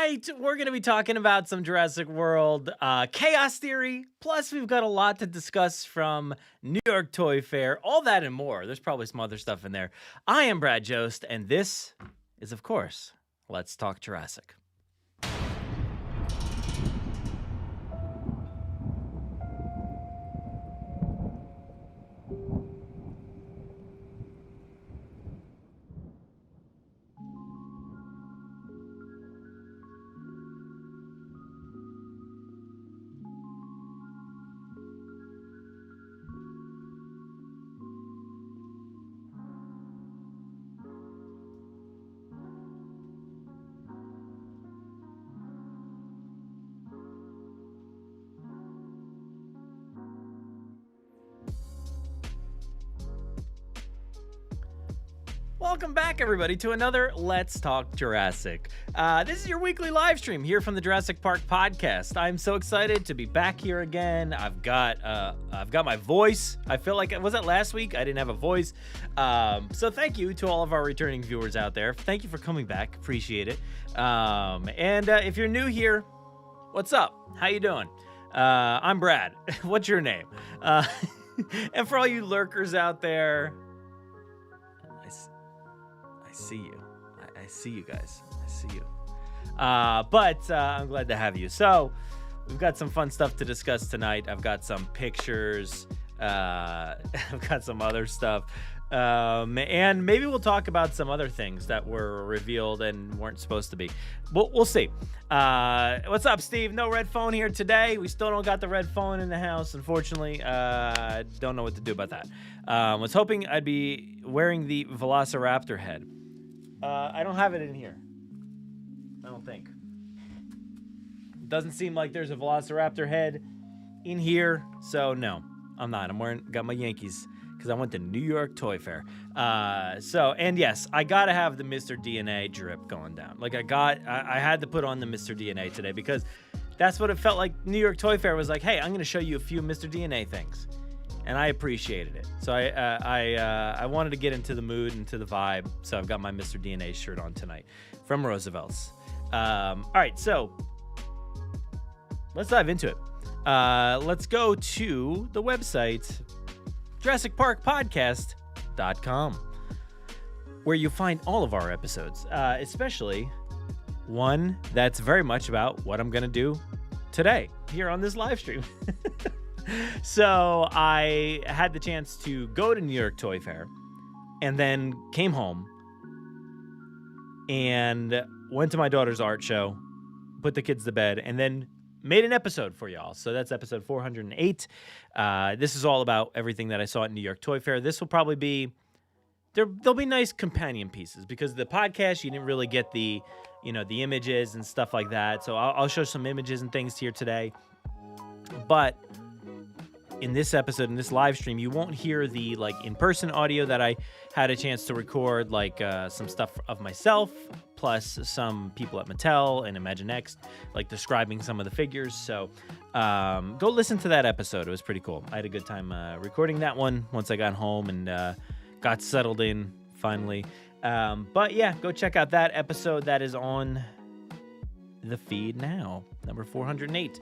Tonight, we're going to be talking about some Jurassic World chaos theory. Plus, we've got a lot to discuss from New York Toy Fair. All that and more. There's probably some other stuff in there. I am Brad Jost, and this is, of course, Let's Talk Jurassic. Welcome back, everybody, to another Let's Talk Jurassic. This is your weekly live stream here from the Jurassic Park Podcast. I'm so excited to be back here again. I've got my voice. I feel like, was that last week? I didn't have a voice. So thank you to all of our returning viewers out there. Thank you for coming back. Appreciate it. And if you're new here, what's up? How you doing? I'm Brad. What's your name? And for all you lurkers out there, I see you. I see you guys. I see you. But I'm glad to have you. So we've got some fun stuff to discuss tonight. I've got some pictures. I've got some other stuff. And maybe we'll talk about some other things that were revealed and weren't supposed to be. We'll see. What's up, Steve? No red phone here today. We still don't got the red phone in the house, unfortunately. Don't know what to do about that. Was hoping I'd be wearing the Velociraptor head. I don't have it in here. I don't think. Doesn't seem like there's a Velociraptor head in here, so no, I'm not. Got my Yankees because I went to New York Toy Fair. And yes, I gotta have the Mr. DNA drip going down. Like I had to put on the Mr. DNA today because that's what it felt like. New York Toy Fair was like, hey, I'm gonna show you a few Mr. DNA things. And I appreciated it. So I wanted to get into the mood, into the vibe. So I've got my Mr. DNA shirt on tonight from Roosevelt's. All right, so let's dive into it. Let's go to the website, JurassicParkPodcast.com, where you find all of our episodes, especially one that's very much about what I'm going to do today here on this live stream. So I had the chance to go to New York Toy Fair and then came home and went to my daughter's art show, put the kids to bed, and then made an episode for y'all. So that's episode 408. This is all about everything that I saw at New York Toy Fair. This will probably be, there'll be nice companion pieces because the podcast, you didn't really get the images and stuff like that. So I'll show some images and things here today. But in this episode, in this live stream, you won't hear the in-person audio that I had a chance to record, some stuff of myself, plus some people at Mattel and Imaginext, describing some of the figures. So go listen to that episode. It was pretty cool. I had a good time recording that one once I got home and got settled in finally. But yeah, go check out that episode that is on the feed now, number 408.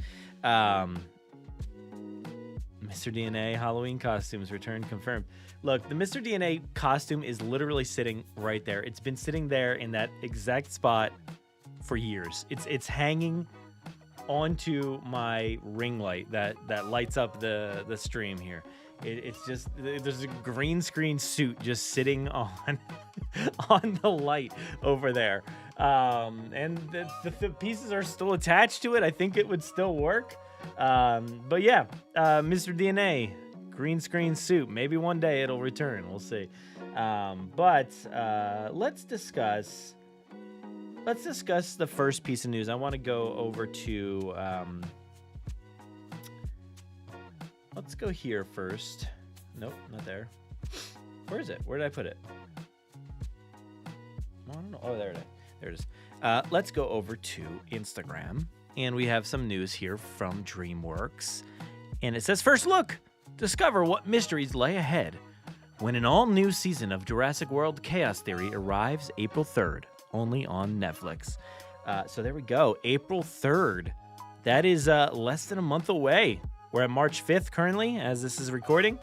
Mr. DNA Halloween costumes return confirmed. Look, the Mr. DNA costume is literally sitting right there. It's been sitting there in that exact spot for years. It's hanging onto my ring light that lights up the stream here. It's just, there's a green screen suit just sitting on the light over there. And the pieces are still attached to it. I think it would still work. But yeah, Mr. DNA, green screen suit. Maybe one day it'll return. We'll see. But let's discuss the first piece of news. I want to go over to, let's go here first. Nope, not there. Where is it? Where did I put it? I don't know. Oh, there it is. Let's go over to Instagram. And we have some news here from DreamWorks. And it says, first look, discover what mysteries lay ahead when an all-new season of Jurassic World Chaos Theory arrives April 3rd, only on Netflix. So there we go. April 3rd. That is less than a month away. We're at March 5th currently as this is recording.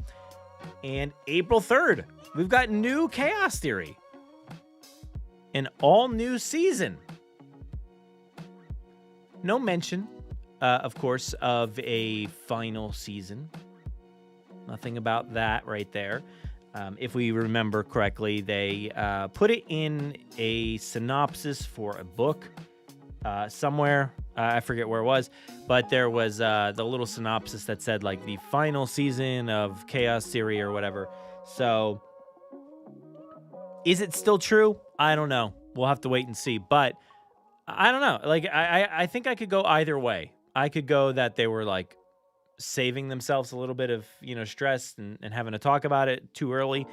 And April 3rd, we've got new Chaos Theory. An all-new season. No mention, of course, of a final season. Nothing about that right there. If we remember correctly, they put it in a synopsis for a book somewhere. I forget where it was, but there was the little synopsis that said like the final season of Chaos Theory or whatever. So is it still true? I don't know. We'll have to wait and see. But I don't know. Like I think I could go either way. I could go that they were like saving themselves a little bit of, stress and having to talk about it too early,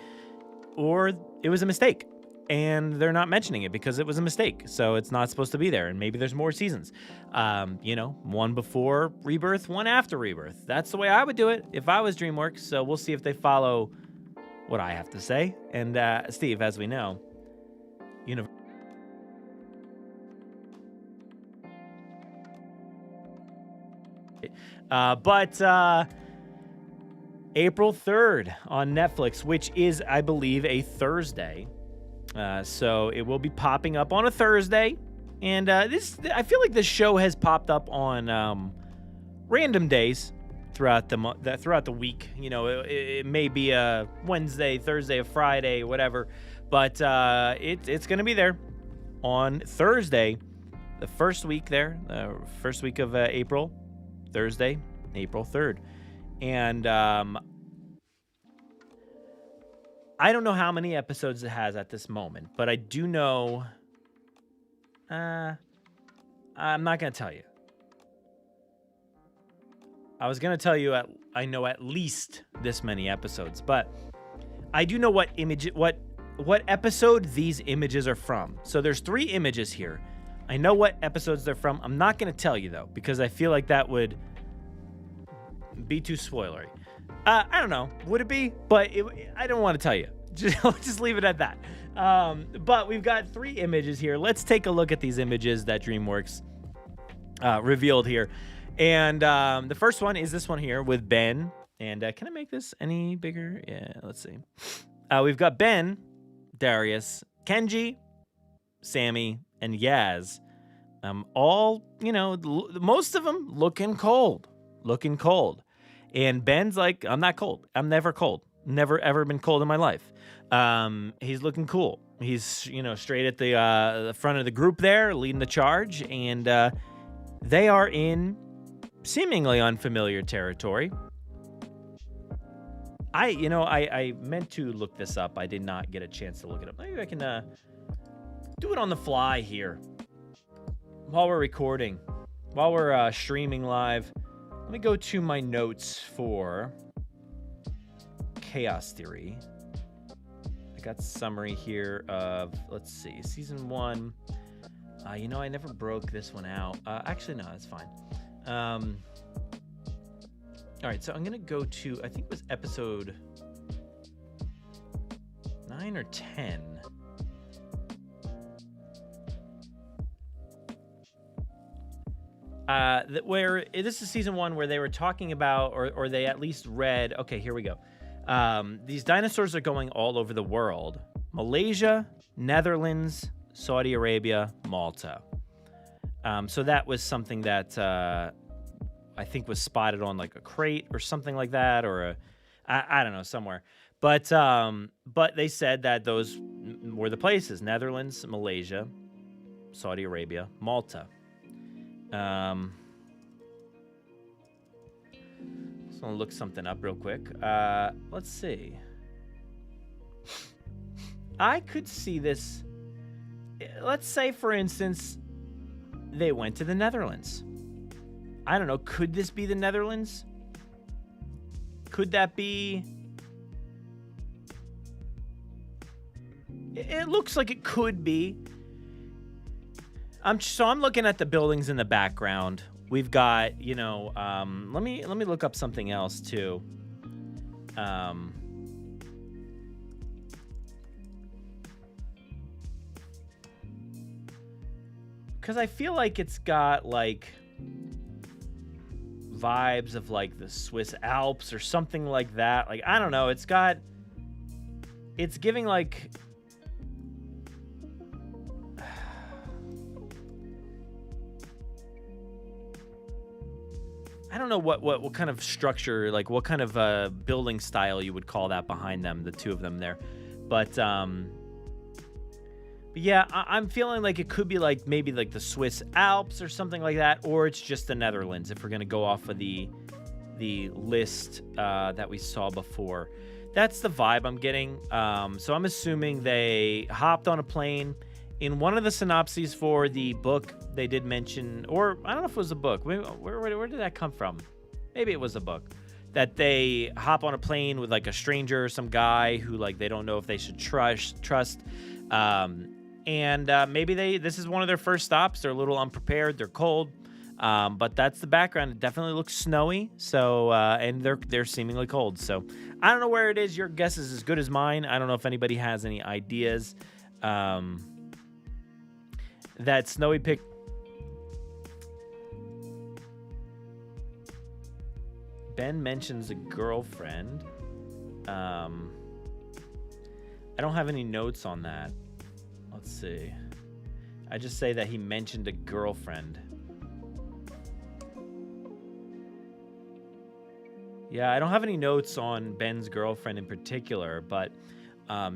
or it was a mistake and they're not mentioning it because it was a mistake. So it's not supposed to be there. And maybe there's more seasons, one before Rebirth, one after Rebirth. That's the way I would do it if I was DreamWorks. So we'll see if they follow what I have to say. And Steve, as we know, But April 3rd on Netflix, which is, I believe, a Thursday. So it will be popping up on a Thursday. And I feel like this show has popped up on random days throughout the week. It may be a Wednesday, Thursday, a Friday, whatever. But it's going to be there on Thursday, the first week of April. Thursday, April 3rd. And I don't know how many episodes it has at this moment, but I do know... I'm not going to tell you. I was going to tell you I know at least this many episodes, but I do know what episode these images are from. So there's 3 images here. I know what episodes they're from. I'm not going to tell you, though, because I feel like that would be too spoilery. I don't know. Would it be? But I don't want to tell you. Just leave it at that. But we've got 3 images here. Let's take a look at these images that DreamWorks revealed here. And the first one is this one here with Ben. And can I make this any bigger? Yeah, let's see. We've got Ben, Darius, Kenji, Sammy, and Yaz, all, most of them looking cold. And Ben's like, I'm not cold. I'm never cold. Never, ever been cold in my life. He's looking cool. He's, straight at the front of the group there, leading the charge. And they are in seemingly unfamiliar territory. I meant to look this up. I did not get a chance to look it up. Maybe I can do it on the fly here while we're recording, while we're streaming live. Let me go to my notes for Chaos Theory. I got summary here of, let's see, season 1. I never broke this one out. Actually, no, that's fine. All right, so I'm going to go to, I think it was episode 9 or 10. Where this is season 1, where they were talking about, or they at least read. Okay, here we go. These dinosaurs are going all over the world: Malaysia, Netherlands, Saudi Arabia, Malta. So that was something that I think was spotted on like a crate or something like that, or I don't know, somewhere. But they said that those were the places: Netherlands, Malaysia, Saudi Arabia, Malta. Just want to look something up real quick. Let's see. I could see this. Let's say, for instance, they went to the Netherlands. I don't know. Could this be the Netherlands? Could that be? It looks like it could be. I'm looking at the buildings in the background. We've got, let me look up something else too. because I feel like it's got like vibes of like the Swiss Alps or something like that. Like, I don't know. It's giving like, I don't know what kind of structure, like what kind of building style you would call that behind them, the two of them there. But yeah, I'm feeling like it could be like maybe like the Swiss Alps or something like that, or it's just the Netherlands if we're going to go off of the list that we saw before. That's the vibe I'm getting. So I'm assuming they hopped on a plane. In one of the synopses for the book, they did mention, or I don't know if it was a book. Where did that come from? Maybe it was a book. That they hop on a plane with like a stranger or some guy who like they don't know if they should trust. And maybe this is one of their first stops. They're a little unprepared. They're cold. But that's the background. It definitely looks snowy. So, and they're seemingly cold. So I don't know where it is. Your guess is as good as mine. I don't know if anybody has any ideas. That snowy pic. Ben mentions a girlfriend. I don't have any notes on that. Let's see. I just say that he mentioned a girlfriend. Yeah, I don't have any notes on Ben's girlfriend in particular, but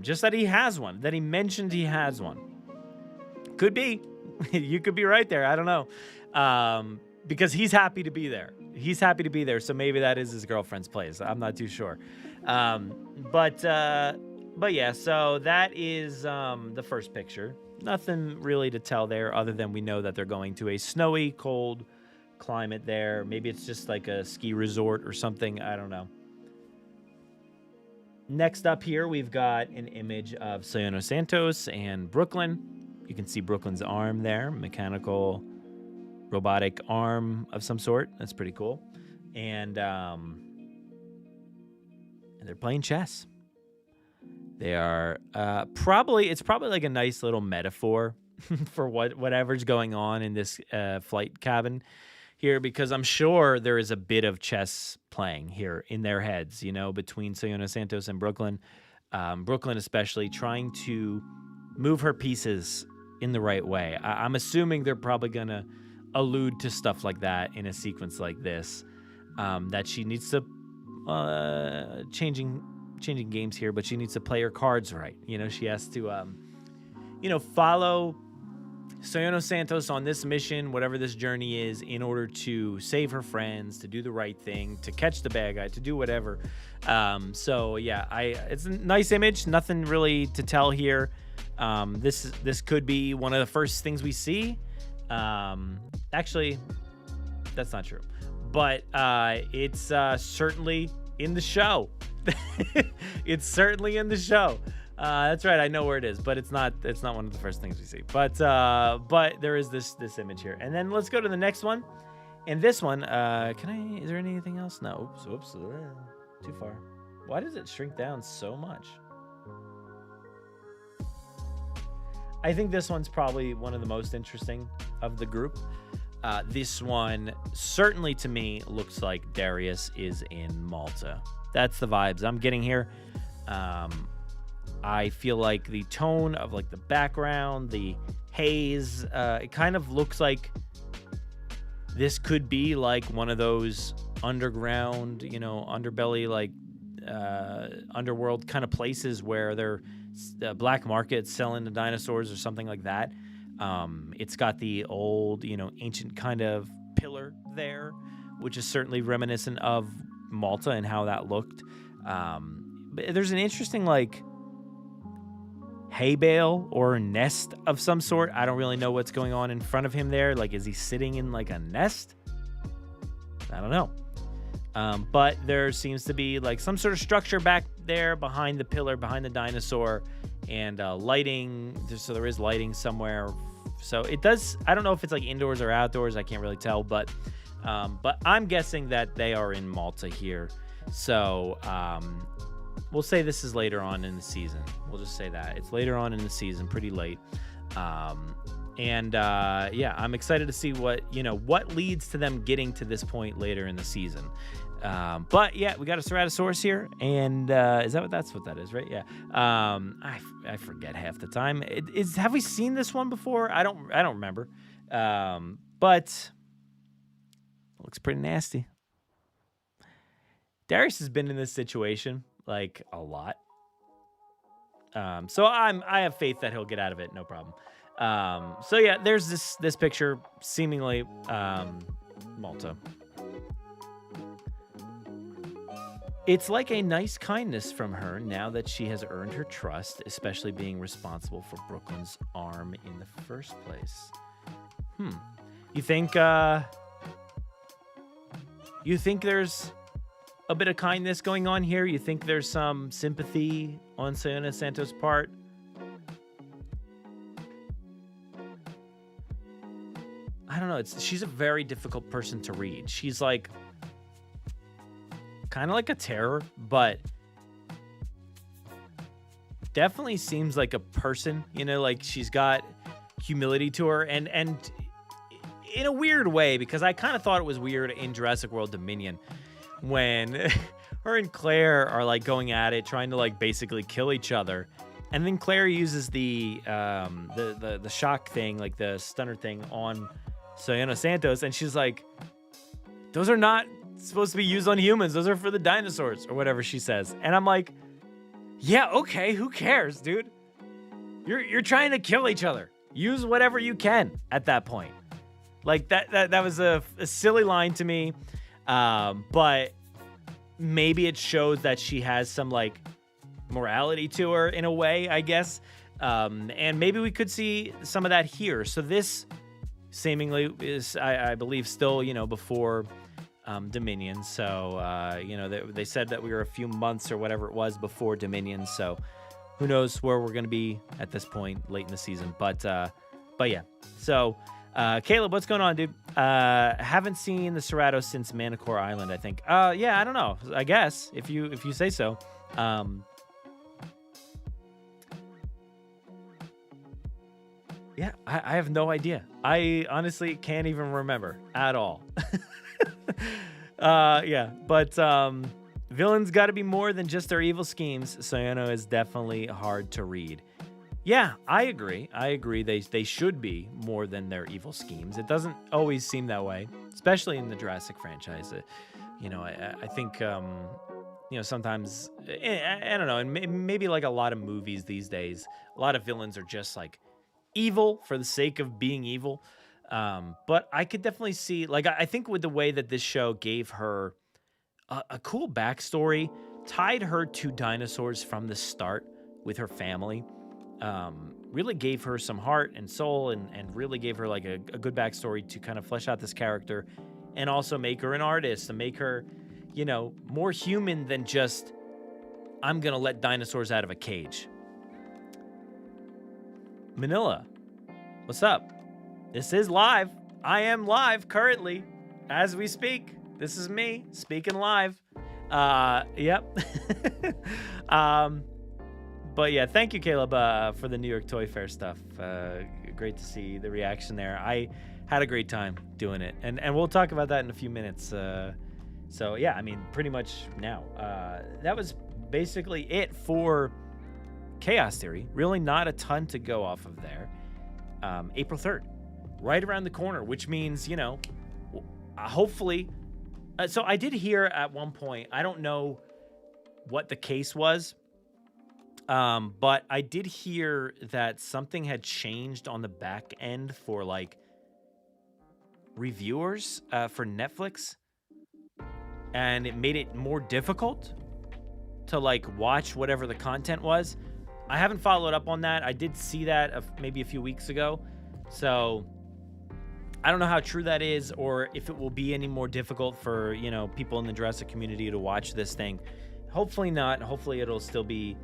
just that he has one, that he mentioned he has one. Could be. You could be right there. I don't know. Because he's happy to be there. He's happy to be there, so maybe that is his girlfriend's place. I'm not too sure. But yeah, so that is the first picture. Nothing really to tell there other than we know that they're going to a snowy, cold climate there. Maybe it's just like a ski resort or something. I don't know. Next up here, we've got an image of Sayano Santos and Brooklyn. You can see Brooklyn's arm there, mechanical robotic arm of some sort. That's pretty cool. And they're playing chess. They are it's probably like a nice little metaphor for whatever's going on in this flight cabin here, because I'm sure there is a bit of chess playing here in their heads, you know, between Sayano Santos and Brooklyn. Brooklyn especially trying to move her pieces in the right way. I'm assuming they're probably going to allude to stuff like that in a sequence like this, that she needs to changing games here, but she needs to play her cards right. You know, she has to follow Sayano Santos on this mission, whatever this journey is, in order to save her friends, to do the right thing, to catch the bad guy, to do whatever. So yeah, it's a nice image. Nothing really to tell here. This could be one of the first things we see. Actually, that's not true, but it's certainly in the show. It's certainly in the show. That's right. I know where it is, but it's not one of the first things we see. But there is this image here, and then let's go to the next one. And this one, is there anything else? No. Oops. Too far. Why does it shrink down so much? I think this one's probably one of the most interesting of the group. This one certainly to me looks like Darius is in Malta. That's the vibes I'm getting here. I feel like the tone of like the background, the haze, it kind of looks like this could be like one of those underground, underbelly, like underworld kind of places where they're black market selling the dinosaurs or something like that. It's got the old, ancient kind of pillar there, which is certainly reminiscent of Malta and how that looked. But there's an interesting like hay bale or a nest of some sort. I don't really know what's going on in front of him there. Like, is he sitting in like a nest? I don't know. But there seems to be like some sort of structure back there behind the pillar, behind the dinosaur, and lighting. So there is lighting somewhere. So it does. I don't know if it's like indoors or outdoors. I can't really tell. But I'm guessing that they are in Malta here. So we'll say this is later on in the season. We'll just say that it's later on in the season, pretty late. And yeah, I'm excited to see what leads to them getting to this point later in the season. But yeah, we got a Ceratosaurus here, and that's what that is, right? Yeah. I forget half the time. Have we seen this one before? I don't remember. But it looks pretty nasty. Darius has been in this situation like a lot. So I have faith that he'll get out of it, no problem. So yeah, there's this picture, seemingly Malta. It's like a nice kindness from her now that she has earned her trust, especially being responsible for Brooklyn's arm in the first place. You think there's a bit of kindness going on here? You think there's some sympathy on Sayona Santos' part? I don't know. She's a very difficult person to read. She's like kind of like a terror, but definitely seems like a person, like she's got humility to her, and in a weird way, because I kind of thought it was weird in Jurassic World Dominion when her and Claire are like going at it, trying to like basically kill each other. And then Claire uses the shock thing, like the stunner thing on Sayona Santos, and she's like, those are not supposed to be used on humans. Those are for the dinosaurs, or whatever she says. And I'm like, yeah, okay, who cares, dude? You're trying to kill each other. Use whatever you can at that point. Like that was a silly line to me. But maybe it shows that she has some like morality to her in a way, I guess. And maybe we could see some of that here. So this seemingly is, I believe, still, before Dominion. So, they said that we were a few months or whatever it was before Dominion. So who knows where we're going to be at this point late in the season. But yeah. So, Caleb, what's going on, dude? Haven't seen the Cerrato since Manticore Island, I think. Yeah, I don't know. I guess if you say so. Yeah, I have no idea. I honestly can't even remember at all. Yeah, but villains got to be more than just their evil schemes. Sayona is definitely hard to read. Yeah, I agree. They should be more than their evil schemes. It doesn't always seem that way, especially in the Jurassic franchise. I think, sometimes, I don't know, and maybe like a lot of movies these days, a lot of villains are just like evil for the sake of being evil. But I could definitely see, like, I think with the way that this show gave her a cool backstory, tied her to dinosaurs from the start with her family, really gave her some heart and soul, and really gave her like a good backstory to kind of flesh out this character, and also make her an artist, and make her, more human than just, I'm going to let dinosaurs out of a cage. Manila, what's up? This is live. I am live currently as we speak. This is me speaking live. Yep. But yeah, thank you, Caleb, for the New York Toy Fair stuff. Great to see the reaction there. I had a great time doing it, and we'll talk about that in a few minutes. So yeah, I mean, pretty much now. That was basically it for Chaos Theory. Really not a ton to go off of there. April 3rd, right around the corner, which means, hopefully. So I did hear at one point, I don't know what the case was, but I did hear that something had changed on the back end for like reviewers for Netflix, and it made it more difficult to like watch whatever the content was. I haven't followed up on that. I did see that maybe a few weeks ago. So I don't know how true that is, or if it will be any more difficult for, people in the Jurassic community to watch this thing. Hopefully not. Hopefully it'll still be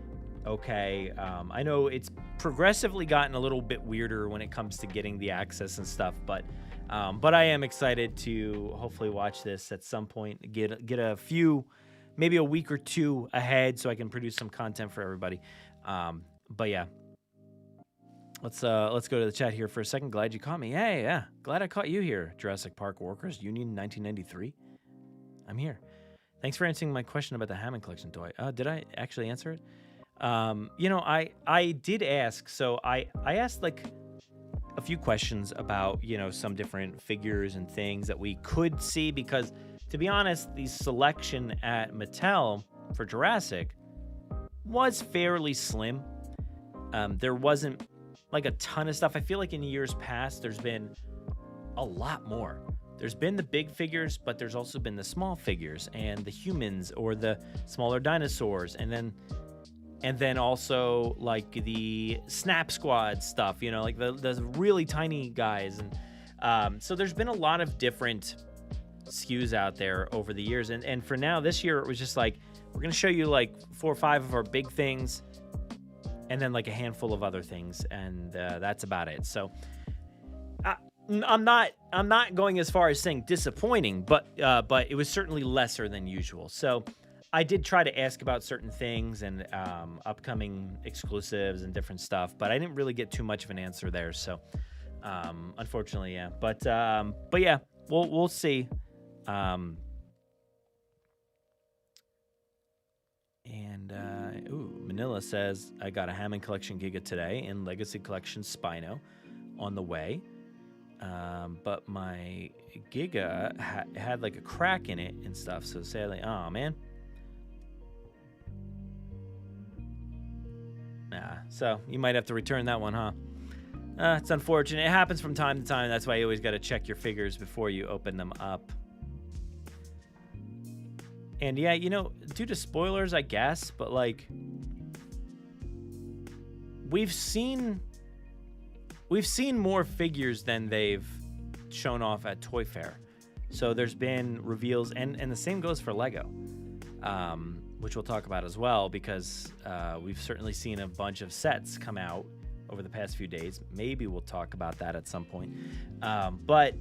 okay. I know it's progressively gotten a little bit weirder when it comes to getting the access and stuff, but I am excited to hopefully watch this at some point, get a few, maybe a week or two ahead so I can produce some content for everybody. But yeah. Let's go to the chat here for a second. Glad you caught me. Hey, yeah, glad I caught you here. Jurassic Park Workers Union, 1993. I'm here. Thanks for answering my question about the Hammond collection toy. Did I actually answer it? I did ask. So I asked like a few questions about some different figures and things that we could see, because to be honest, the selection at Mattel for Jurassic was fairly slim. There wasn't like a ton of stuff. I feel like in years past, there's been a lot more. There's been the big figures, but there's also been the small figures and the humans or the smaller dinosaurs. And then also like the Snap Squad stuff, like the really tiny guys. And so there's been a lot of different SKUs out there over the years. And for now, this year, it was just like, we're going to show you like 4 or 5 of our big things, and then like a handful of other things, and that's about it. So I'm not going as far as saying disappointing, but it was certainly lesser than usual. So I did try to ask about certain things and upcoming exclusives and different stuff, but I didn't really get too much of an answer there. So unfortunately, yeah. But yeah, we'll see. Manila says, I got a Hammond Collection Giga today and Legacy Collection Spino on the way. But my Giga had like a crack in it and stuff. So sadly, oh man. So you might have to return that one, huh? It's unfortunate. It happens from time to time. That's why you always got to check your figures before you open them up. And yeah, due to spoilers, I guess, but like we've seen more figures than they've shown off at Toy Fair. So there's been reveals, and the same goes for Lego, which we'll talk about as well, because we've certainly seen a bunch of sets come out over the past few days. Maybe we'll talk about that at some point. But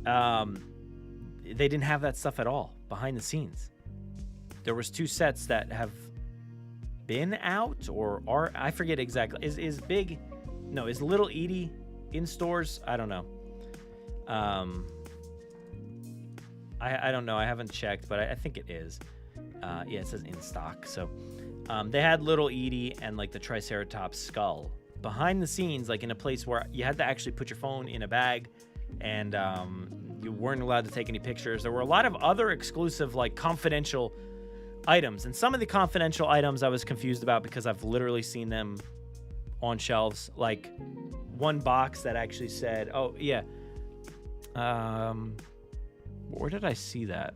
they didn't have that stuff at all behind the scenes. There was 2 sets that have been out or are, I forget exactly. Is Little Edie in stores? I don't know. I don't know. I haven't checked, but I think it is. Yeah, it says in stock. So they had Little Edie and like the Triceratops skull behind the scenes, like in a place where you had to actually put your phone in a bag, and you weren't allowed to take any pictures. There were a lot of other exclusive, like confidential items, and some of the confidential items I was confused about because I've literally seen them on shelves. Like one box that actually said, oh yeah, where did I see that?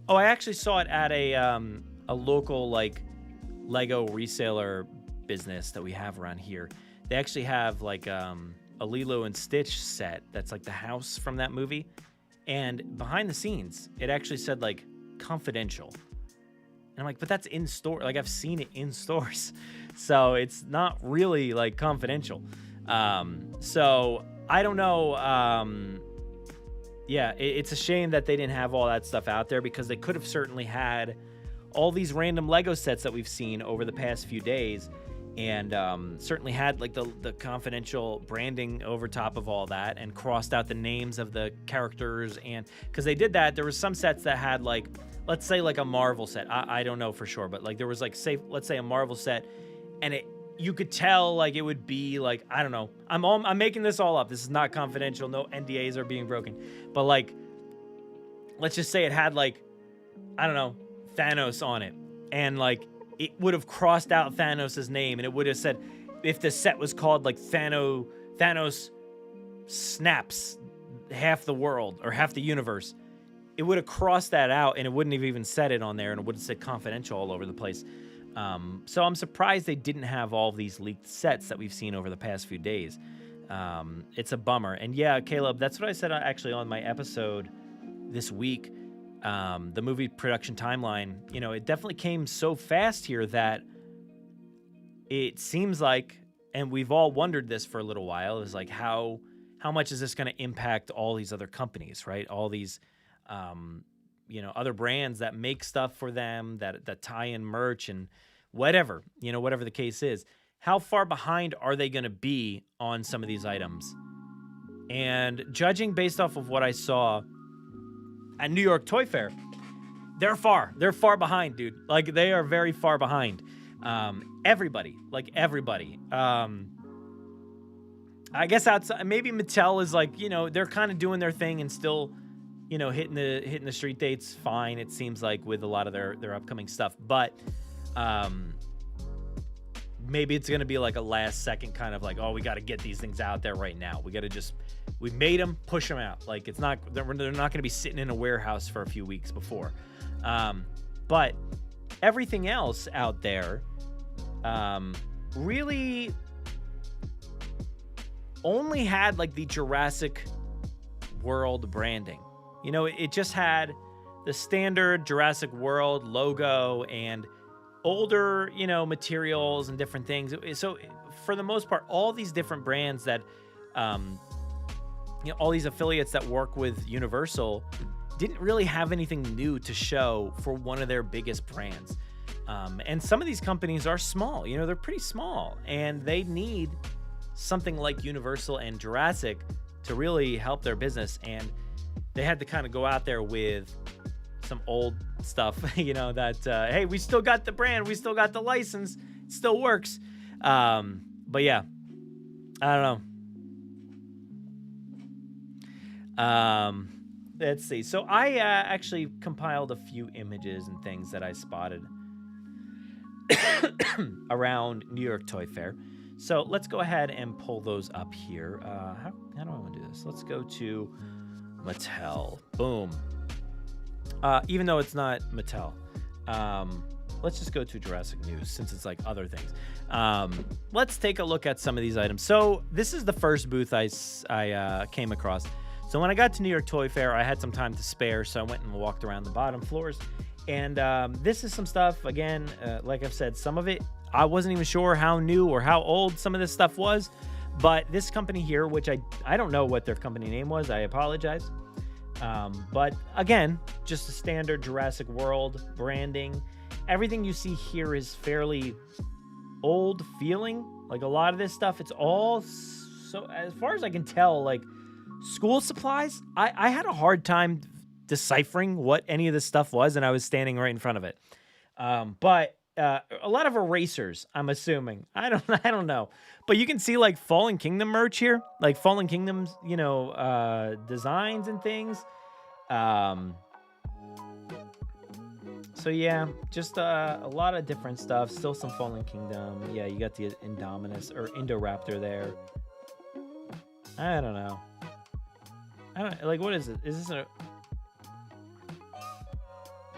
Oh, I actually saw it at a local like Lego reseller business that we have around here. They actually have like a Lilo and Stitch set that's like the house from that movie, and behind the scenes it actually said like confidential, and I'm like, but that's in store. Like I've seen it in stores, so it's not really like confidential. So I don't know. Yeah, it's a shame that they didn't have all that stuff out there, because they could have certainly had all these random Lego sets that we've seen over the past few days, and certainly had like the confidential branding over top of all that, and crossed out the names of the characters. And because they did that, there was some sets that had like, let's say like a Marvel set. I don't know for sure, but like there was like, let's say a Marvel set, and you could tell like it would be like, I don't know. I'm making this all up. This is not confidential. No NDAs are being broken. But like, let's just say it had like, I don't know, Thanos on it, and like it would have crossed out Thanos' name, and it would have said, if the set was called like Thanos snaps half the world or half the universe, it would have crossed that out, and it wouldn't have even said it on there, and it would have said confidential all over the place. So I'm surprised they didn't have all of these leaked sets that we've seen over the past few days. It's a bummer. And yeah, Caleb, that's what I said actually on my episode this week. The movie production timeline, it definitely came so fast here that it seems like, and we've all wondered this for a little while, is like how much is this going to impact all these other companies, right? All these other brands that make stuff for them, that tie in merch and whatever the case is. how far behind are they going to be on some of these items? And judging based off of what I saw at New York Toy Fair, they're far behind, dude. Like, they are very far behind. Everybody. I guess outside, maybe Mattel is like, they're kind of doing their thing and still, hitting the street dates fine, it seems like, with a lot of their upcoming stuff. But maybe it's going to be like a last second kind of like, oh, we got to get these things out there right now. We made them, push them out. Like, they're not going to be sitting in a warehouse for a few weeks before. But everything else out there really only had like the Jurassic World branding. It just had the standard Jurassic World logo and older, materials and different things. So for the most part, all these different brands that, all these affiliates that work with Universal didn't really have anything new to show for one of their biggest brands. And some of these companies are small, they're pretty small, and they need something like Universal and Jurassic to really help their business. And they had to kind of go out there with some old stuff, that, hey, we still got the brand, we still got the license, it still works. But yeah, I don't know. Let's see. So I actually compiled a few images and things that I spotted around New York Toy Fair. So let's go ahead and pull those up here. How do I want to do this? Let's go to Mattel. Boom. Even though it's not Mattel. Let's just go to Jurassic News since it's like other things. Let's take a look at some of these items. So this is the first booth I came across. So when I got to New York Toy Fair, I had some time to spare, so I went and walked around the bottom floors. And this is some stuff, again, like I've said, some of it, I wasn't even sure how new or how old some of this stuff was. But this company here, which I don't know what their company name was, I apologize. But again, just a standard Jurassic World branding. Everything you see here is fairly old feeling. Like a lot of this stuff, it's all, so as far as I can tell, like school supplies. I had a hard time deciphering what any of this stuff was, and I was standing right in front of it. But a lot of erasers, I'm assuming. I don't know. But you can see like Fallen Kingdom merch here, like Fallen Kingdom's, designs and things. So yeah, just a lot of different stuff. Still some Fallen Kingdom. Yeah, you got the Indominus or Indoraptor there. I don't know. What is it? Is this a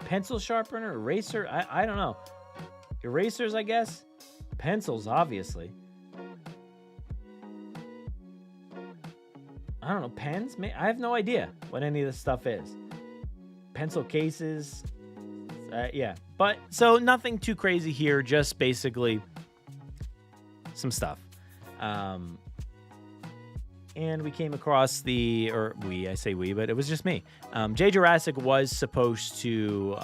pencil sharpener, eraser? I don't know. Erasers, I guess. Pencils, obviously. I don't know. Pens? I have no idea what any of this stuff is. Pencil cases. Yeah. But, so nothing too crazy here. Just basically some stuff. And we came across I say we, but it was just me. Jay Jurassic was supposed to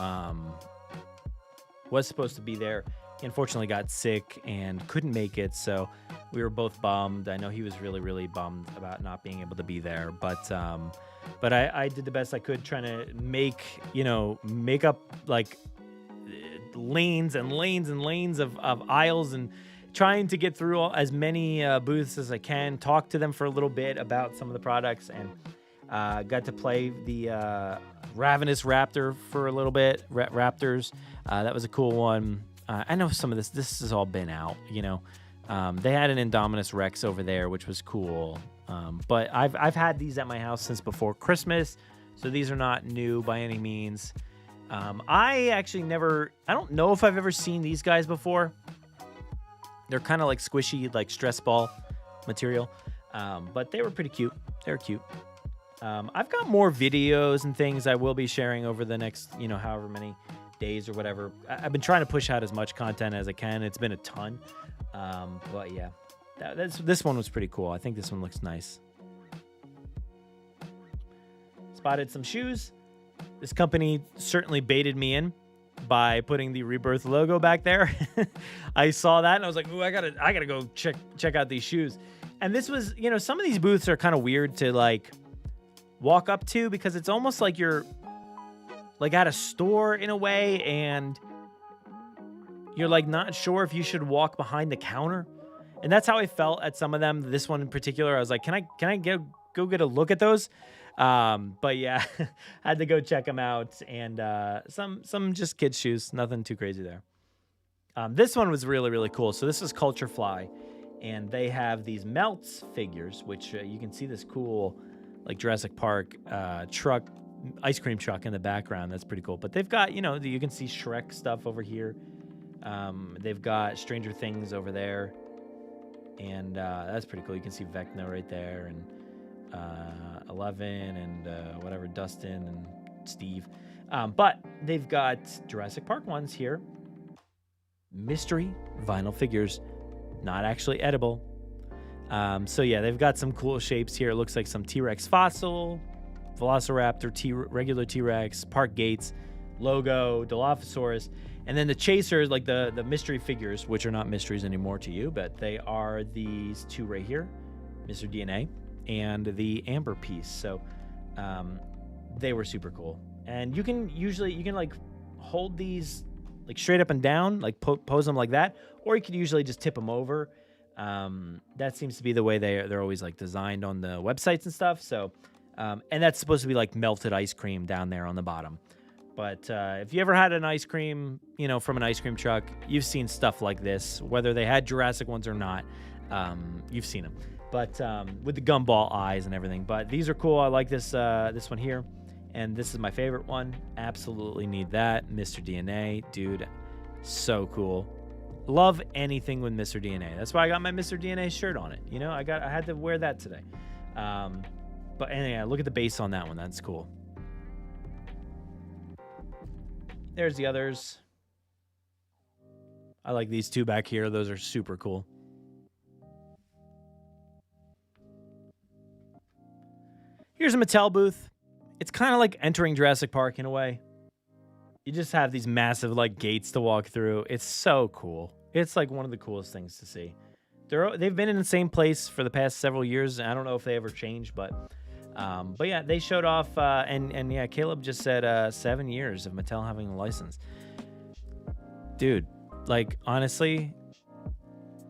be there. He unfortunately got sick and couldn't make it, so we were both bummed. I know he was really, really bummed about not being able to be there, but I did the best I could trying to make up like lanes and lanes and lanes of aisles and trying to get through as many booths as I can, talk to them for a little bit about some of the products, and got to play the Ravenous Raptor for a little bit, Raptors. That was a cool one. I know some of this has all been out, They had an Indominus Rex over there, which was cool. But I've had these at my house since before Christmas, so these are not new by any means. I don't know if I've ever seen these guys before. They're kind of like squishy, like stress ball material. But they were pretty cute. They're cute. I've got more videos and things I will be sharing over the next, however many days or whatever. I've been trying to push out as much content as I can. It's been a ton. But yeah, this one was pretty cool. I think this one looks nice. Spotted some shoes. This company certainly baited me in. by putting the Rebirth logo back there. I saw that and I was like, ooh, I gotta go check out these shoes. And this was, some of these booths are kind of weird to like walk up to because it's almost like you're like at a store in a way, and you're like not sure if you should walk behind the counter. And that's how I felt at some of them. This one in particular, I was like, can I go get a look at those? But yeah, had to go check them out, and some just kids shoes, nothing too crazy there. This one was really, really cool. So this is Culture Fly, and they have these Melts figures, which you can see this cool like Jurassic Park truck, ice cream truck in the background. That's pretty cool. But they've got, you can see Shrek stuff over here. They've got Stranger Things over there, and that's pretty cool. You can see Vecna right there, and Eleven, and whatever, Dustin and Steve. But they've got Jurassic Park ones here. Mystery vinyl figures, not actually edible. So yeah, they've got some cool shapes here. It looks like some T-Rex fossil, Velociraptor, regular T-Rex, Park Gates, logo, Dilophosaurus, and then the chasers, like the mystery figures, which are not mysteries anymore to you, but they are these two right here, Mr. DNA and the Amber piece. So they were super cool. And you can like hold these like straight up and down, like pose them like that, or you could usually just tip them over. That seems to be the way they're always like designed on the websites and stuff. So, and that's supposed to be like melted ice cream down there on the bottom. But if you ever had an ice cream, from an ice cream truck, you've seen stuff like this, whether they had Jurassic ones or not. You've seen them, but with the gumball eyes and everything. But these are cool. I like this one here, and this is my favorite one. Absolutely need that, Mr. DNA, dude, so cool. Love anything with Mr. DNA. That's why I got my Mr. DNA shirt on it. I had to wear that today. But anyway, look at the base on that one. That's cool. There's the others. I like these two back here. Those are super cool. Here's a Mattel booth. It's kind of like entering Jurassic Park in a way. You just have these massive like gates to walk through. It's so cool. It's like one of the coolest things to see. They've been in the same place for the past several years. I don't know if they ever changed, but yeah, they showed off, and yeah, Caleb just said 7 years of Mattel having a license. Dude, like honestly,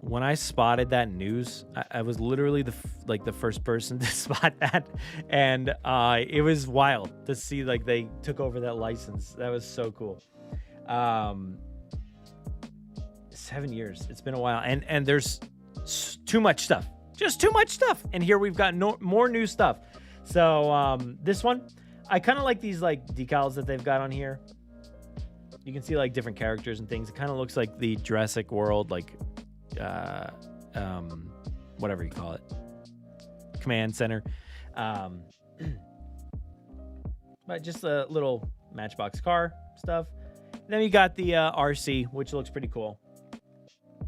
when I spotted that news, I was literally the first person to spot that, and it was wild to see like they took over that license. That was so cool. 7 years. It's been a while, and there's too much stuff. Just too much stuff. And here we've got more new stuff. So this one, I kind of like these like decals that they've got on here. You can see like different characters and things. It kind of looks like the Jurassic World, like whatever you call it, command center. But just a little Matchbox car stuff. And then we got the RC, which looks pretty cool.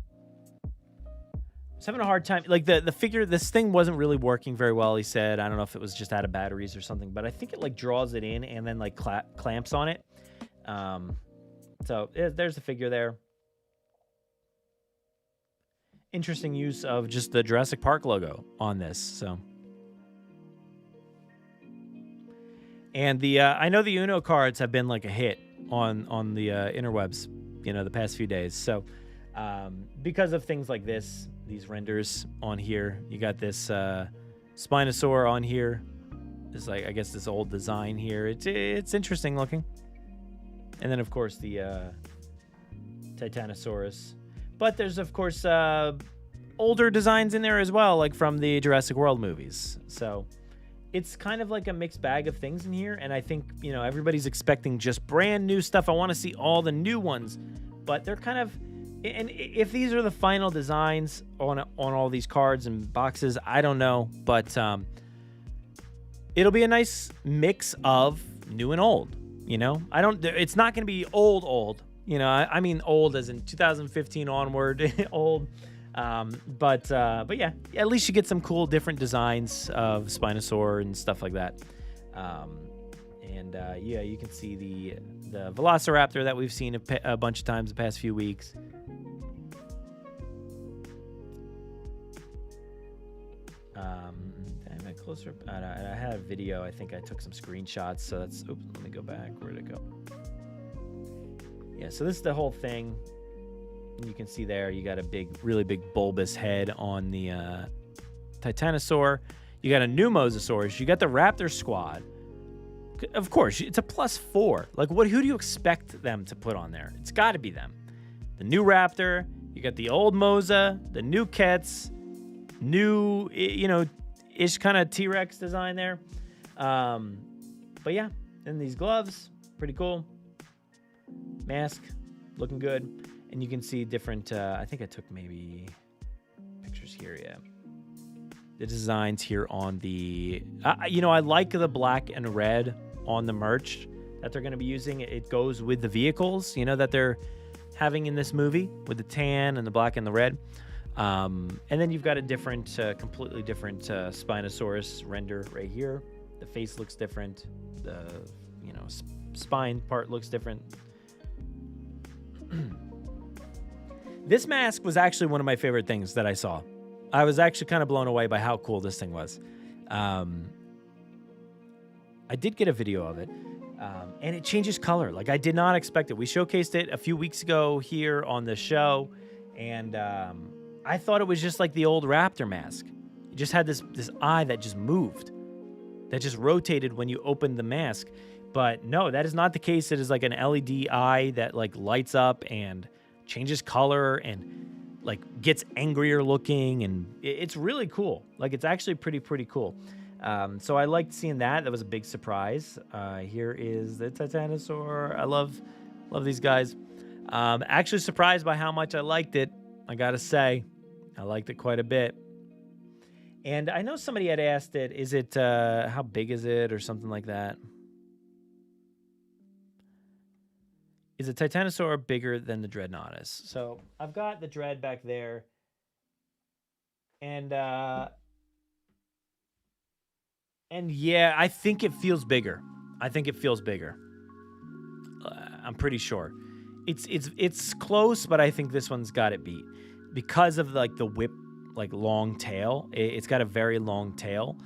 I was having a hard time. Like the figure, this thing wasn't really working very well, he said. I don't know if it was just out of batteries or something, but I think it like draws it in and then like clamps on it. So there's the figure there. Interesting use of just the Jurassic Park logo on this. So, and the I know the Uno cards have been like a hit on the interwebs, the past few days. So, because of things like this, these renders on here, you got this Spinosaur on here. This like I guess this old design here. It's interesting looking. And then of course the Titanosaurus. But there's, of course, older designs in there as well, like from the Jurassic World movies. So it's kind of like a mixed bag of things in here. And I think, everybody's expecting just brand new stuff. I want to see all the new ones. But they're kind of... And if these are the final designs on all these cards and boxes, I don't know. But it'll be a nice mix of new and old, It's not going to be old. I mean old as in 2015 onward, old. But yeah, at least you get some cool different designs of Spinosaur and stuff like that. And yeah, you can see the Velociraptor that we've seen a bunch of times the past few weeks. Am I closer? I had a video. I think I took some screenshots. So that's. Oops. Let me go back. Where'd it go? Yeah. So this is the whole thing. And you can see there. You got a really big bulbous head on the Titanosaur. You got a new Mosasaurus. You got the Raptor squad. Of course, it's a +4. Like, who do you expect them to put on there? It's got to be them. The new Raptor. You got the old Mosa. The new Kets. New, ish kind of T-Rex design there. But yeah, and these gloves, pretty cool. Mask, looking good. And you can see different, I think I took maybe pictures here, yeah. The designs here on the, I like the black and red on the merch that they're going to be using. It goes with the vehicles, that they're having in this movie with the tan and the black and the red. And then you've got a different, completely different Spinosaurus render right here. The face looks different. The, spine part looks different. This mask was actually one of my favorite things that I saw. I was actually kind of blown away by how cool this thing was. I did get a video of it, and it changes color. Like, I did not expect it. We showcased it a few weeks ago here on the show, and I thought it was just like the old Raptor mask. It just had this eye that just moved, that just rotated when you opened the mask. But no, that is not the case. It is like an LED eye that like lights up and changes color and like gets angrier looking, and it's really cool. Like, it's actually pretty cool. So I liked seeing that. That was a big surprise. Here is the Titanosaur. I love these guys. Actually surprised by how much I liked it. I gotta say, I liked it quite a bit. And I know somebody had asked it, is it, how big is it or something like that? Is a Titanosaur bigger than the Dreadnoughtus? So I've got the Dread back there. And yeah, I think it feels bigger. I'm pretty sure. It's close, but I think this one's got it beat because of like the whip, like long tail. It's got a very long tail,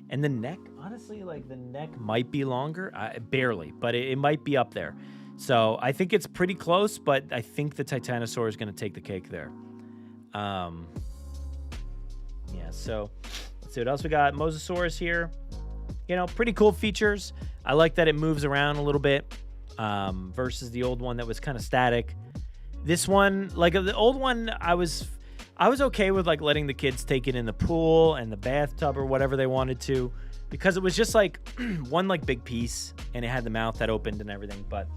and the neck. Honestly, like the neck might be longer, barely, but it might be up there. So I think it's pretty close, but I think the Titanosaur is going to take the cake there. Yeah. So let's see what else we got. Mosasaurus here. Pretty cool features. I like that it moves around a little bit. Versus the old one that was kind of static. This one, like the old one, I was okay with like letting the kids take it in the pool and the bathtub or whatever they wanted to, because it was just like one like big piece and it had the mouth that opened and everything. But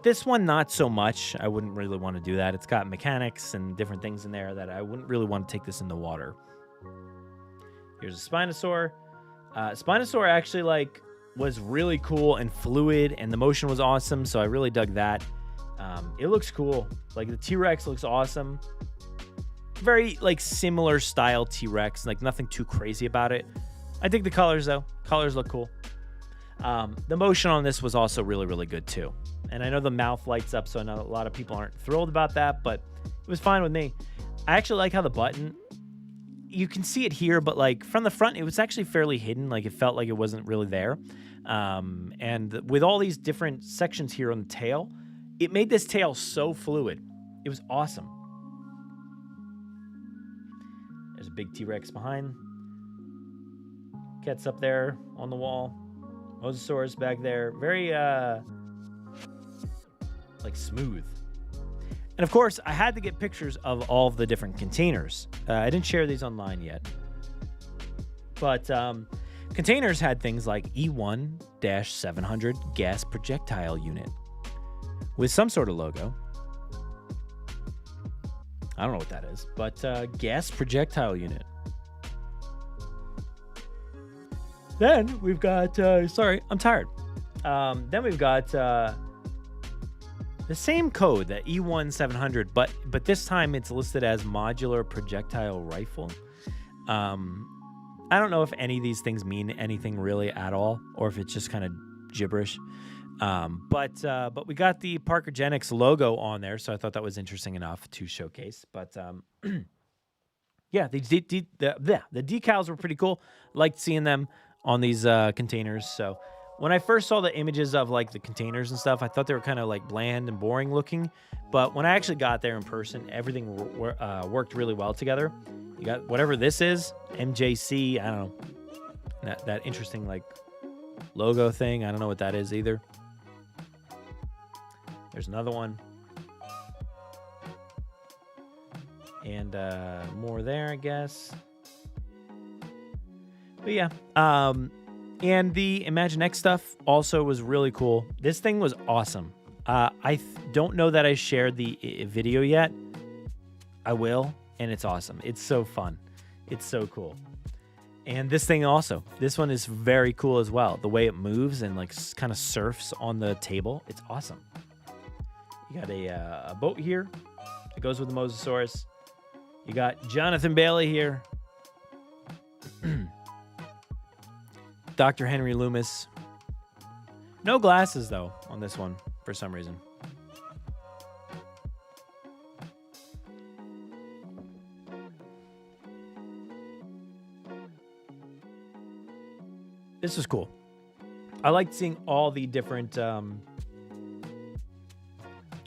this one, not so much. I wouldn't really want to do that. It's got mechanics and different things in there that I wouldn't really want to take this in the water. Here's a Spinosaur. Spinosaur actually was really cool and fluid, and the motion was awesome, so I really dug that. It looks cool. Like, the T-Rex looks awesome. Very, similar style T-Rex, nothing too crazy about it. I dig the colors, though. Colors look cool. The motion on this was also really, really good, too. And I know the mouth lights up, so I know a lot of people aren't thrilled about that, but it was fine with me. I actually like how the button... You can see it here, but from the front, it was actually fairly hidden. It felt like it wasn't really there. And with all these different sections here on the tail, it made this tail so fluid. It was awesome. There's a big T-Rex behind. Cat's up there on the wall. Mosasaurus back there. Very, smooth. And of course, I had to get pictures of all of the different containers. I didn't share these online yet. But containers had things like E1-700 gas projectile unit with some sort of logo. I don't know what that is, but gas projectile unit. Then we've got, sorry, I'm tired. Then we've got... the same code, that E1-700, but this time it's listed as modular projectile rifle. I don't know if any of these things mean anything really at all, or if it's just kind of gibberish. But we got the Parkergenics logo on there, so I thought that was interesting enough to showcase. But yeah, the decals were pretty cool. Liked seeing them on these containers. So when I first saw the images of like the containers and stuff, I thought they were kind of like bland and boring looking. But when I actually got there in person, everything worked really well together. You got whatever this is, MJC, I don't know, that interesting like logo thing. I don't know what that is either. There's another one. And more there, I guess. But yeah. And the Imaginext stuff also was really cool. This thing was awesome. I don't know that I shared the video yet. I will, and it's awesome. It's so fun. It's so cool. And this thing also, this one is very cool as well. The way it moves and like kind of surfs on the table, it's awesome. You got a boat here. It goes with the Mosasaurus. You got Jonathan Bailey here. Dr. Henry Loomis. No glasses, though, on this one, for some reason. This was cool. I liked seeing all the different... Oh,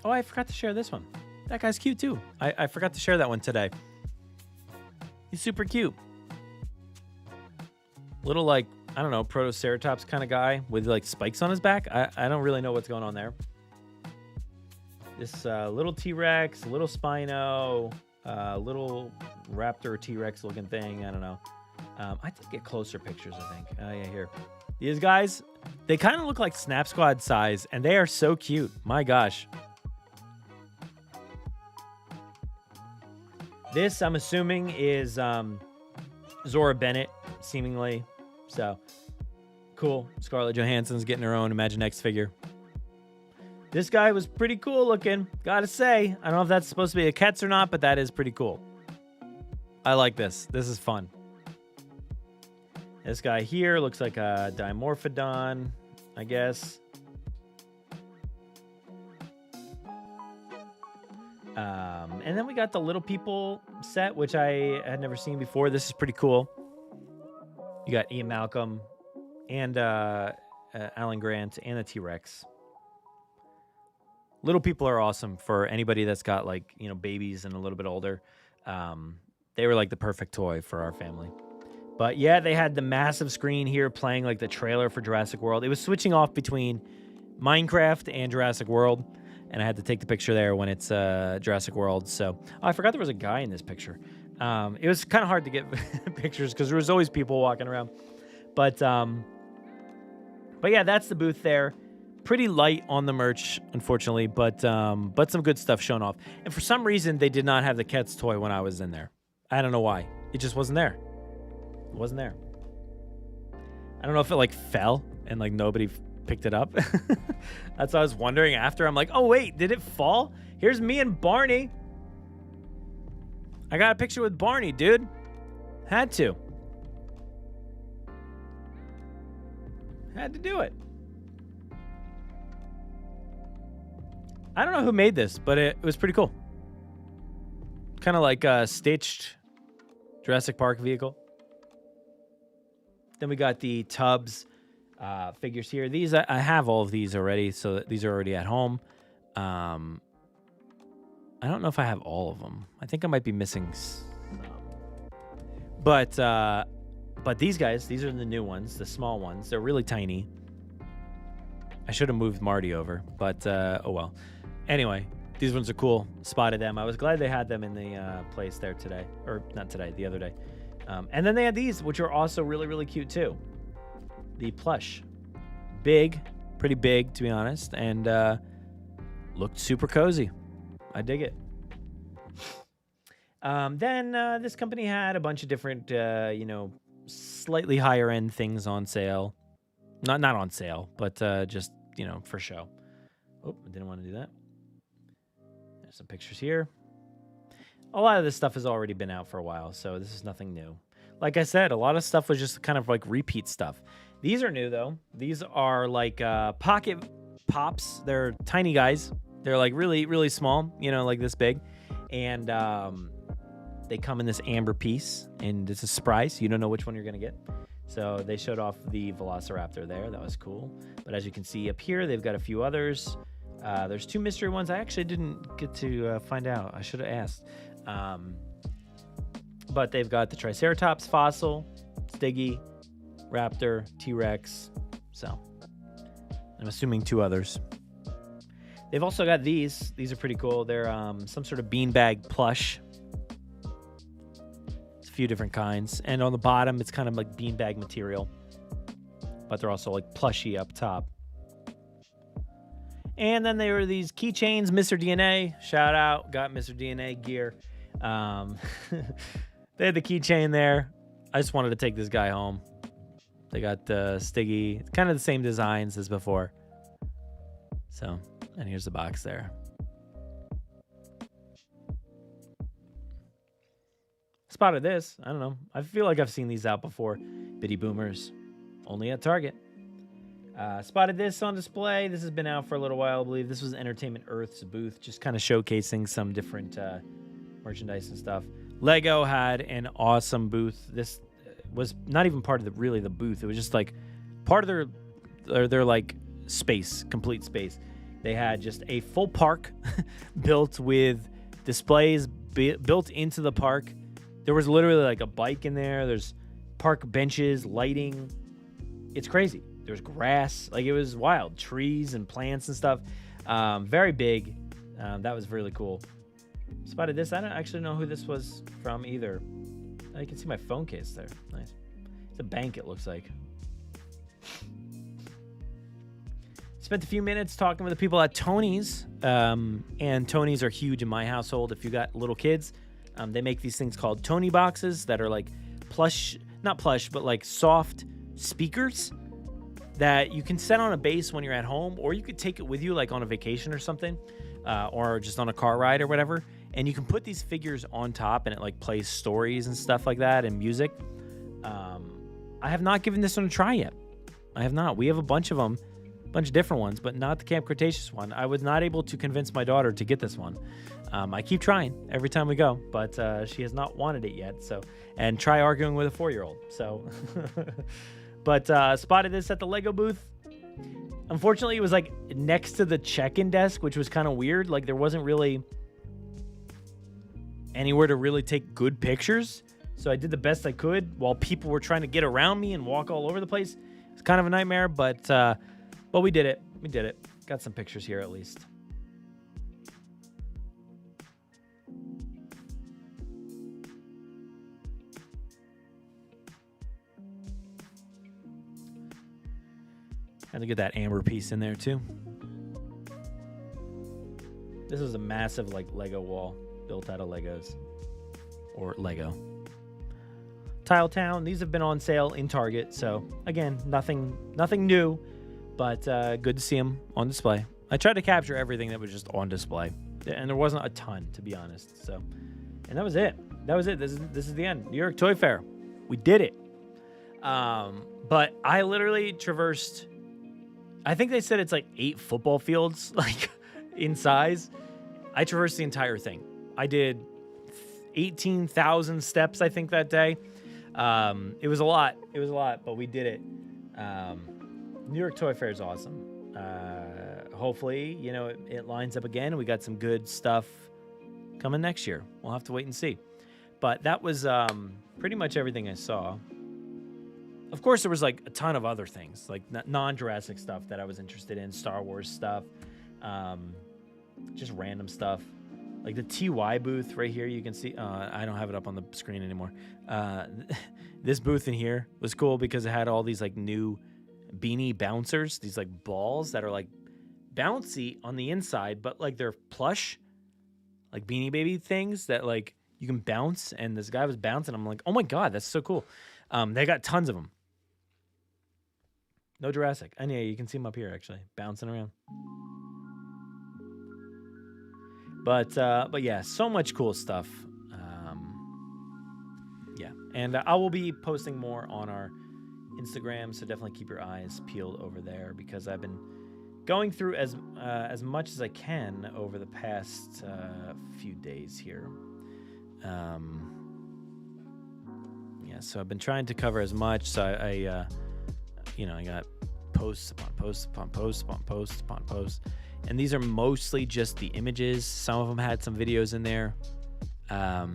I forgot to share this one. That guy's cute, too. I forgot to share that one today. He's super cute. Little, like, I don't know, Protoceratops kind of guy with, like, spikes on his back. I don't really know what's going on there. This little T-Rex, little Spino, little Raptor T-Rex looking thing. I don't know. I did get closer pictures, I think. Oh, yeah, here. These guys, they kind of look like Snap Squad size, and they are so cute. My gosh. This, I'm assuming, is Zora Bennett, seemingly. So, cool. Scarlett Johansson's getting her own Imaginext figure. This guy was pretty cool looking, gotta say. I don't know if that's supposed to be a Ketz or not, but that is pretty cool. I like this. This is fun. This guy here looks like a Dimorphodon, I guess. And then we got the Little People set, which I had never seen before. This is pretty cool. You got Ian Malcolm and Alan Grant and the T-Rex. Little People are awesome for anybody that's got, like, you know, babies and a little bit older. They were like the perfect toy for our family. But yeah, they had the massive screen here playing like the trailer for Jurassic World. It was switching off between Minecraft and Jurassic World. And I had to take the picture there when it's Jurassic World. So I forgot there was a guy in this picture. It was kind of hard to get pictures because there was always people walking around. But yeah, that's the booth there. Pretty light on the merch, unfortunately, but some good stuff shown off. And for some reason, they did not have the Ketz toy when I was in there. I don't know why. It just wasn't there. It wasn't there. I don't know if it like fell and like nobody picked it up. That's what I was wondering after. I'm like, oh wait, did it fall? Here's me and Barney. I got a picture with Barney, dude. Had to do it. I don't know who made this, but it was pretty cool. Kind of like a stitched Jurassic Park vehicle. Then we got the Tubbs figures here. These I have all of these already, so these are already at home. I don't know if I have all of them. I think I might be missing some. But these guys, these are the new ones, the small ones. They're really tiny. I should have moved Marty over, but oh well. Anyway, these ones are cool. Spotted them. I was glad they had them in the place there today. Or not today, the other day. And then they had these, which are also really, really cute too. The plush. Big. Pretty big, to be honest. And looked super cozy. I dig it. Then this company had a bunch of different, slightly higher end things on sale. Not on sale, but just, for show. Oh, I didn't want to do that. There's some pictures here. A lot of this stuff has already been out for a while, so this is nothing new. Like I said, a lot of stuff was just kind of like repeat stuff. These are new though. These are like pocket pops. They're tiny guys. They're like really, really small, like this big. And they come in this amber piece, and it's a surprise. You don't know which one you're going to get. So they showed off the Velociraptor there. That was cool. But as you can see up here, they've got a few others. There's 2 mystery ones. I actually didn't get to find out. I should have asked. But they've got the Triceratops fossil, Stiggy, Raptor, T-Rex. So I'm assuming 2 others. They've also got these. These are pretty cool. They're some sort of beanbag plush. It's a few different kinds. And on the bottom, it's kind of like beanbag material. But they're also like plushy up top. And then there were these keychains, Mr. DNA. Shout out, got Mr. DNA gear. They had the keychain there. I just wanted to take this guy home. They got the Stiggy, kind of the same designs as before. So, and here's the box there. Spotted this. I don't know. I feel like I've seen these out before. Bitty Boomers. Only at Target. Spotted this on display. This has been out for a little while, I believe. This was Entertainment Earth's booth, just kind of showcasing some different merchandise and stuff. Lego had an awesome booth. This was not even part of the booth. It was just like part of their like space, complete space. They had just a full park built with displays built into the park. There was literally like a bike in there. There's park benches, lighting. It's crazy. There's grass. Like, it was wild. Trees and plants and stuff. Very big. That was really cool. Spotted this. I don't actually know who this was from either. You can see my phone case there. Nice. It's a bank, it looks like. Spent a few minutes talking with the people at Tony's. And Tony's are huge in my household. If you got little kids, they make these things called Tony boxes that are like plush, not plush, but like soft speakers that you can set on a base when you're at home, or you could take it with you like on a vacation or something, or just on a car ride or whatever. And you can put these figures on top, and it like plays stories and stuff like that and music. I have not given this one a try yet. I have not. We have a bunch of them, a bunch of different ones, but not the Camp Cretaceous one. I was not able to convince my daughter to get this one. I keep trying every time we go, but she has not wanted it yet. So, and try arguing with a 4-year-old. So, but spotted this at the Lego booth. Unfortunately, it was like next to the check-in desk, which was kind of weird. Like, there wasn't really anywhere to really take good pictures. So I did the best I could while people were trying to get around me and walk all over the place. It's kind of a nightmare, but we did it. We did it. Got some pictures here at least. Had to get that amber piece in there too. This is a massive like Lego wall built out of Legos or Lego. Tile Town. These have been on sale in Target, so again, nothing new, but good to see them on display. I tried to capture everything that was just on display, and there wasn't a ton, to be honest. So, and that was it. This is the end. New York Toy Fair. We did it. But I literally traversed. I think they said it's like 8 football fields, like in size. I traversed the entire thing. I did 18,000 steps, I think, that day. It was a lot. But we did it. New York Toy Fair is awesome. Hopefully, it lines up again. We got some good stuff coming next year. We'll have to wait and see. But that was pretty much everything I saw. Of course, there was like a ton of other things, like non-Jurassic stuff that I was interested in, Star Wars stuff, just random stuff. Like the TY booth right here, you can see, I don't have it up on the screen anymore. This booth in here was cool because it had all these like new beanie bouncers, these like balls that are like bouncy on the inside, but like they're plush, like Beanie Baby things that like you can bounce. And this guy was bouncing. I'm like, oh my God, that's so cool. They got tons of them. No Jurassic. And yeah, you can see them up here actually bouncing around. But yeah, so much cool stuff. Yeah, and I will be posting more on our Instagram, so definitely keep your eyes peeled over there because I've been going through as much as I can over the past few days here. So I've been trying to cover as much. So I got posts upon posts upon posts upon posts upon posts, and these are mostly just the images. Some of them had some videos in there. For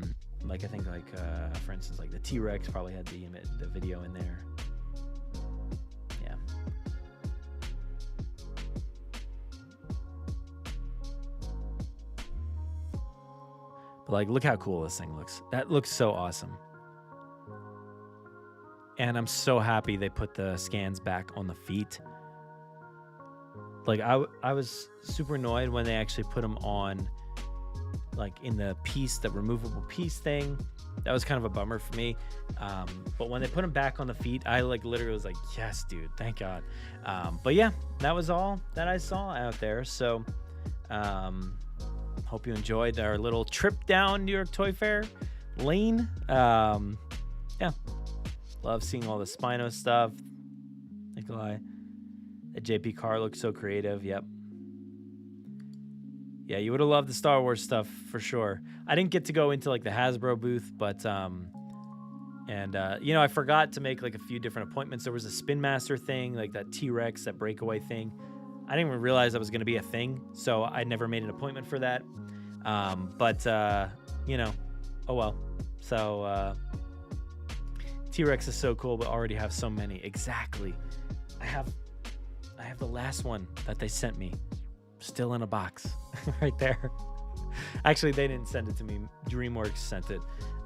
instance, like the T-Rex probably had the video in there. Yeah. But like, look how cool this thing looks. That looks so awesome. And I'm so happy they put the scans back on the feet. Like, I was super annoyed when they actually put them on, like, in the removable piece thing. That was kind of a bummer for me. But when they put them back on the feet, I, like, literally was like, yes, dude, thank God. But, yeah, that was all that I saw out there. So, hope you enjoyed our little trip down New York Toy Fair lane. Yeah. Love seeing all the Spino stuff. Nikolai. That JP car looks so creative. Yep. Yeah, you would have loved the Star Wars stuff for sure. I didn't get to go into like the Hasbro booth, but I forgot to make like a few different appointments. There was a Spin Master thing, like that T-Rex, that breakaway thing. I didn't even realize that was going to be a thing, so I never made an appointment for that. Oh well. So T-Rex is so cool, but already have so many. Exactly. I have the last one that they sent me, still in a box, right there. Actually, they didn't send it to me. DreamWorks sent it.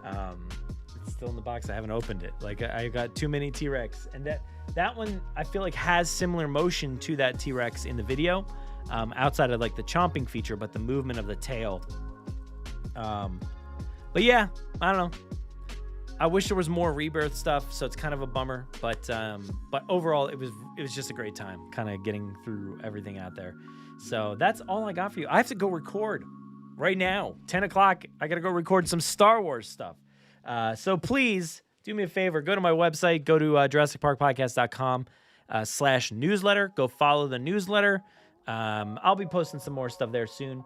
It's still in the box. I haven't opened it. Like, I got too many T-Rex, and that one I feel like has similar motion to that T-Rex in the video, outside of like the chomping feature, but the movement of the tail. But yeah, I don't know. I wish there was more Rebirth stuff, so it's kind of a bummer. But overall, it was just a great time, kind of getting through everything out there. So that's all I got for you. I have to go record right now, 10 o'clock. I got to go record some Star Wars stuff. So please do me a favor. Go to my website. Go to JurassicParkPodcast.com/newsletter. Go follow the newsletter. I'll be posting some more stuff there soon.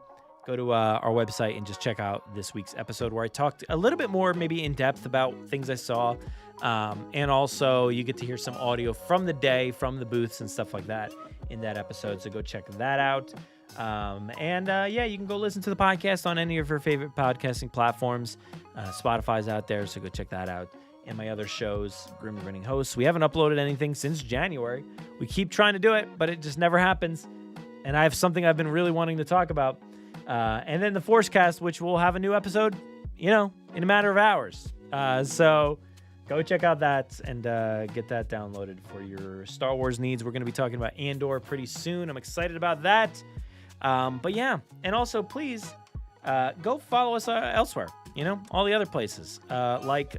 Go to our website and just check out this week's episode where I talked a little bit more, maybe in depth, about things I saw. And also you get to hear some audio from the day, from the booths and stuff like that in that episode. So go check that out. You can go listen to the podcast on any of your favorite podcasting platforms. Spotify's out there, so go check that out. And my other shows, Grim Grinning Hosts. We haven't uploaded anything since January. We keep trying to do it, but it just never happens. And I have something I've been really wanting to talk about. And then the Forcecast, which will have a new episode, in a matter of hours. So go check out that and get that downloaded for your Star Wars needs. We're going to be talking about Andor pretty soon. I'm excited about that. And also please go follow us elsewhere, all the other places, like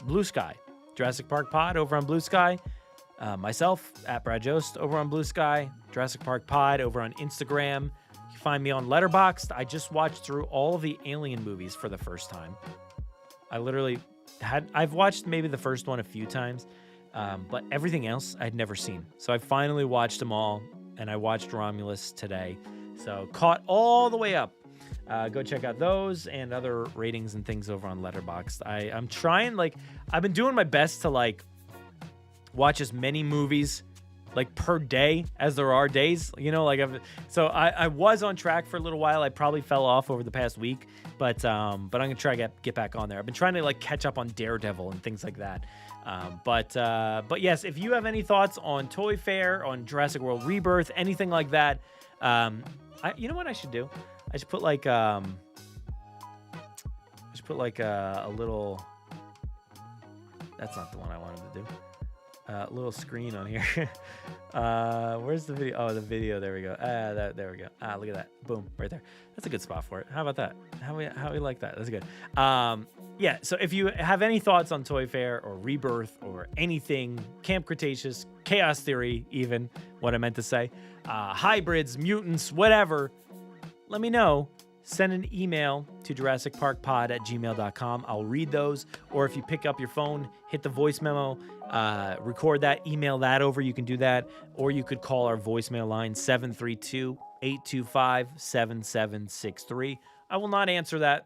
Blue Sky, Jurassic Park Pod over on Blue Sky, myself at Brad Jost over on Blue Sky, Jurassic Park Pod over on Instagram. Find me on Letterboxd. I just watched through all of the Alien movies for the first time. I've watched maybe the first one a few times, but everything else I'd never seen. So I finally watched them all, and I watched Romulus today. So caught all the way up. Go check out those and other ratings and things over on Letterboxd. I'm trying, I've been doing my best to watch as many movies per day as there are days, I was on track for a little while. I probably fell off over the past week, but I'm gonna try to get back on there. I've been trying to catch up on Daredevil and things like that. But yes, if you have any thoughts on Toy Fair, on Jurassic World Rebirth, anything like that, you know what I should do? I should put a little. That's not the one I wanted to do. Little screen on here. Where's the video? Oh, the video. There we go. There we go. Look at that. Boom, right there. That's a good spot for it. How about that? How we like that? That's good. So if you have any thoughts on Toy Fair or Rebirth or anything, Camp Cretaceous, Chaos Theory, even what I meant to say, hybrids, mutants, whatever, let me know. send an email to JurassicParkPod@gmail.com. I'll read those. Or if you pick up your phone, hit the voice memo, record that, email that over. You can do that. Or you could call our voicemail line, 732-825-7763. I will not answer that,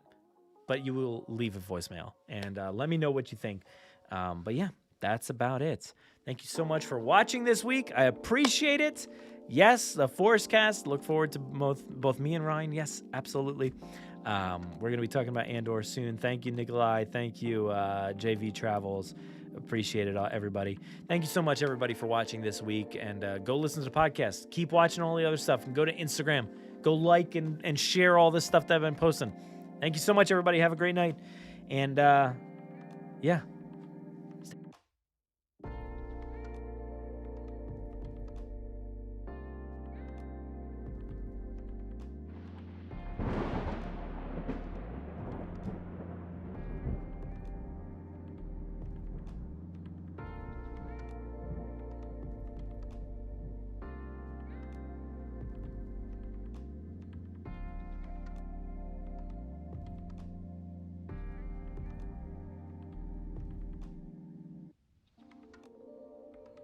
but you will leave a voicemail. And let me know what you think. But yeah, that's about it. Thank you so much for watching this week. I appreciate it. Yes, the Forest Cast. Look forward to both me and Ryan. Yes, absolutely. We're going to be talking about Andor soon. Thank you, Nikolai. Thank you, JV Travels. Appreciate it, everybody. Thank you so much, everybody, for watching this week. And go listen to the podcast. Keep watching all the other stuff. And go to Instagram. Go like and share all this stuff that I've been posting. Thank you so much, everybody. Have a great night. And, yeah.